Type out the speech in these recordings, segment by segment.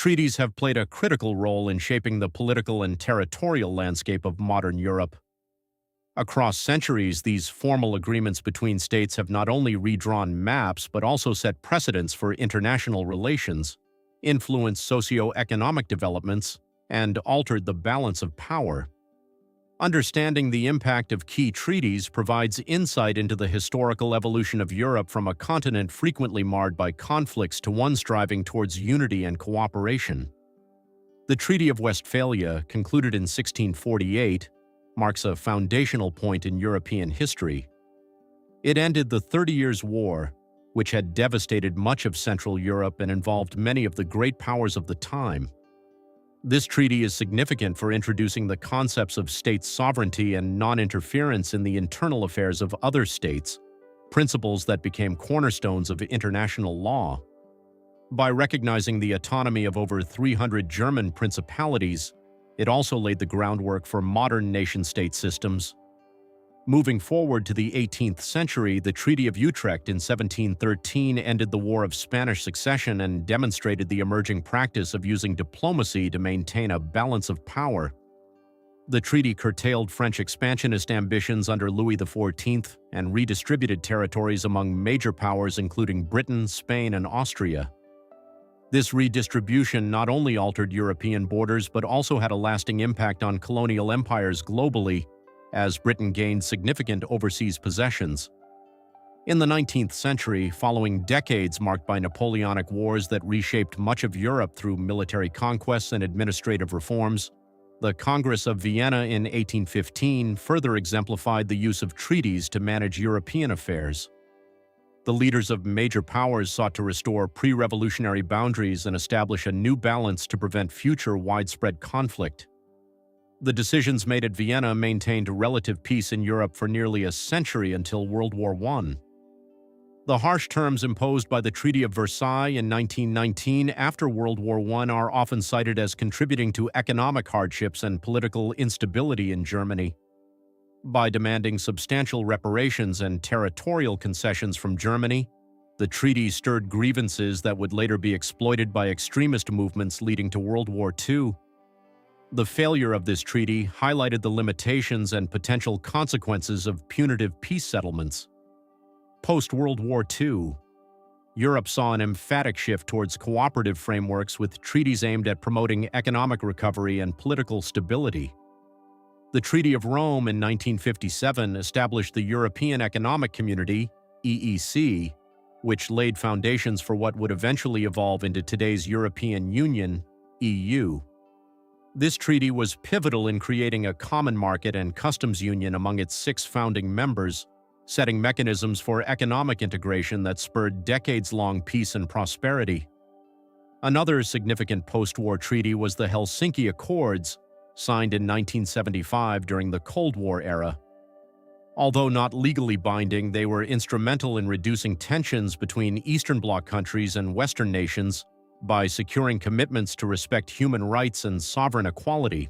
Treaties have played a critical role in shaping the political and territorial landscape of modern Europe. Across centuries, these formal agreements between states have not only redrawn maps but also set precedents for international relations, influenced socio-economic developments, and altered the balance of power. Understanding the impact of key treaties provides insight into the historical evolution of Europe from a continent frequently marred by conflicts to one striving towards unity and cooperation. The Treaty of Westphalia, concluded in 1648, marks a foundational point in European history. It ended the 30 Years' War, which had devastated much of Central Europe and involved many of the great powers of the time. This treaty is significant for introducing the concepts of state sovereignty and non-interference in the internal affairs of other states, principles that became cornerstones of international law. By recognizing the autonomy of over 300 German principalities, it also laid the groundwork for modern nation-state systems. Moving forward to the 18th century, the Treaty of Utrecht in 1713 ended the War of Spanish Succession and demonstrated the emerging practice of using diplomacy to maintain a balance of power. The treaty curtailed French expansionist ambitions under Louis XIV and redistributed territories among major powers including Britain, Spain, and Austria. This redistribution not only altered European borders but also had a lasting impact on colonial empires globally, as Britain gained significant overseas possessions. In the 19th century, following decades marked by Napoleonic wars that reshaped much of Europe through military conquests and administrative reforms, the Congress of Vienna in 1815 further exemplified the use of treaties to manage European affairs. The leaders of major powers sought to restore pre-revolutionary boundaries and establish a new balance to prevent future widespread conflict. The decisions made at Vienna maintained relative peace in Europe for nearly a century until World War I. The harsh terms imposed by the Treaty of Versailles in 1919 after World War I are often cited as contributing to economic hardships and political instability in Germany. By demanding substantial reparations and territorial concessions from Germany, the treaty stirred grievances that would later be exploited by extremist movements leading to World War II. The failure of this treaty highlighted the limitations and potential consequences of punitive peace settlements. Post-World War II, Europe saw an emphatic shift towards cooperative frameworks with treaties aimed at promoting economic recovery and political stability. The Treaty of Rome in 1957 established the European Economic Community, EEC, which laid foundations for what would eventually evolve into today's European Union, EU. This treaty was pivotal in creating a common market and customs union among its 6 founding members, setting mechanisms for economic integration that spurred decades-long peace and prosperity. Another significant post-war treaty was the Helsinki Accords, signed in 1975 during the Cold War era. Although not legally binding, they were instrumental in reducing tensions between Eastern Bloc countries and Western nations, by securing commitments to respect human rights and sovereign equality.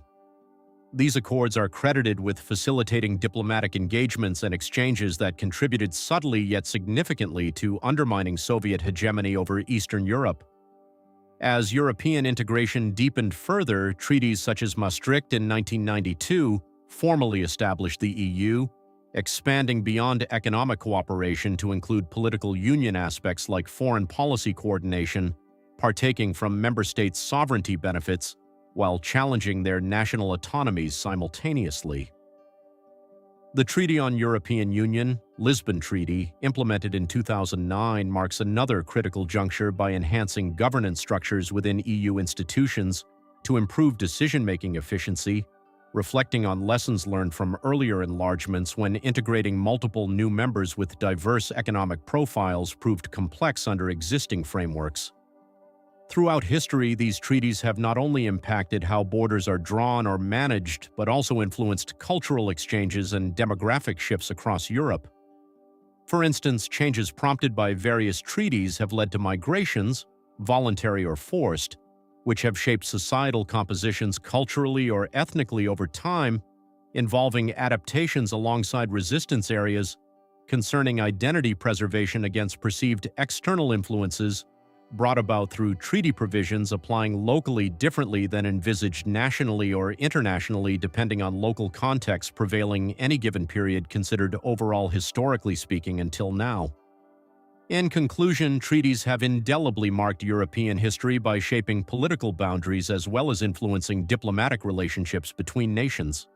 These accords are credited with facilitating diplomatic engagements and exchanges that contributed subtly yet significantly to undermining Soviet hegemony over Eastern Europe. As European integration deepened further, treaties such as Maastricht in 1992 formally established the EU, expanding beyond economic cooperation to include political union aspects like foreign policy coordination, partaking from member states' sovereignty benefits while challenging their national autonomies simultaneously. The Treaty on European Union, Lisbon Treaty, implemented in 2009, marks another critical juncture by enhancing governance structures within EU institutions to improve decision-making efficiency, reflecting on lessons learned from earlier enlargements when integrating multiple new members with diverse economic profiles proved complex under existing frameworks. Throughout history, these treaties have not only impacted how borders are drawn or managed, but also influenced cultural exchanges and demographic shifts across Europe. For instance, changes prompted by various treaties have led to migrations, voluntary or forced, which have shaped societal compositions culturally or ethnically over time, involving adaptations alongside resistance areas, concerning identity preservation against perceived external influences, brought about through treaty provisions applying locally differently than envisaged nationally or internationally depending on local context prevailing any given period considered overall historically speaking until now. In conclusion, treaties have indelibly marked European history by shaping political boundaries as well as influencing diplomatic relationships between nations.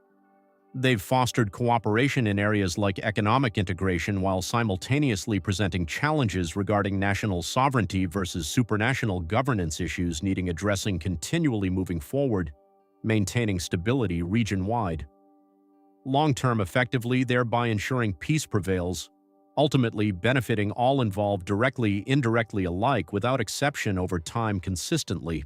They've fostered cooperation in areas like economic integration while simultaneously presenting challenges regarding national sovereignty versus supranational governance issues needing addressing continually moving forward, maintaining stability region-wide. Long-term effectively, thereby ensuring peace prevails, ultimately benefiting all involved directly, indirectly alike without exception over time consistently.